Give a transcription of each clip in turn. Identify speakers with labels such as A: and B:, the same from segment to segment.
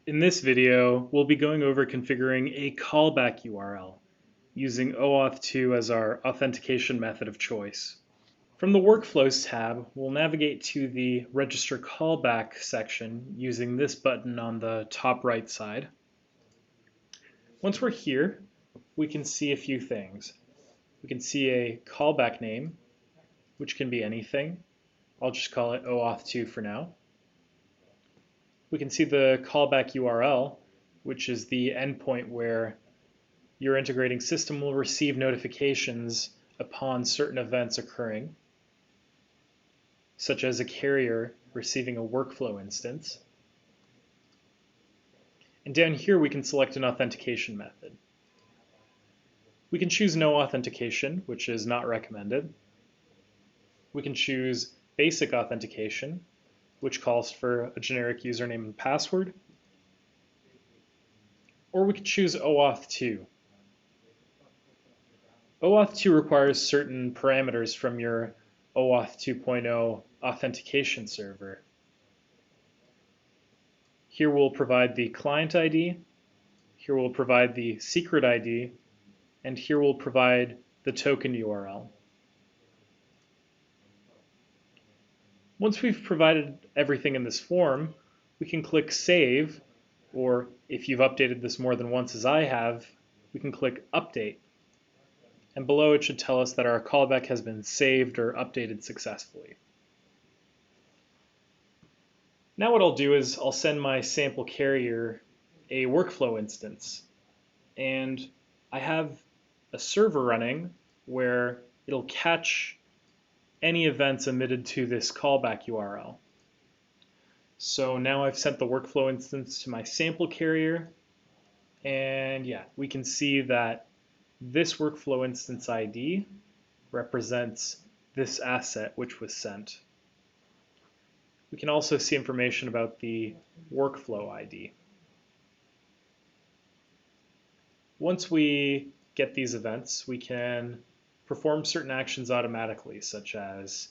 A: In this video, we'll be going over configuring a callback URL using OAuth2 as our authentication method of choice. From the Workflows tab, we'll navigate to the Register Callback section using this button on the top right side. Once we're here, we can see a few things. We can see a callback name, which can be anything. I'll just call it OAuth2 for now. We can see the callback URL, which is the endpoint where your integrating system will receive notifications upon certain events occurring, such as a carrier receiving a workflow instance. And down here we can select an authentication method. We can choose no authentication, which is not recommended. We can choose basic authentication, which calls for a generic username and password. Or we could choose OAuth2. OAuth2 requires certain parameters from your OAuth 2.0 authentication server. Here we'll provide the client ID, here we'll provide the secret ID, and here we'll provide the token URL. Once we've provided everything in this form, we can click Save, or if you've updated this more than once as I have, we can click Update. And below it should tell us that our callback has been saved or updated successfully. Now what I'll do is I'll send my sample carrier a workflow instance. And I have a server running where it'll catch any events emitted to this callback URL. So now I've sent the workflow instance to my sample carrier, and yeah, we can see that this workflow instance ID represents this asset which was sent. We can also see information about the workflow ID. Once we get these events, we can perform certain actions automatically, such as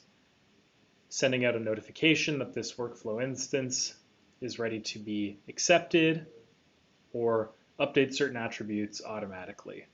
A: sending out a notification that this workflow instance is ready to be accepted, or update certain attributes automatically.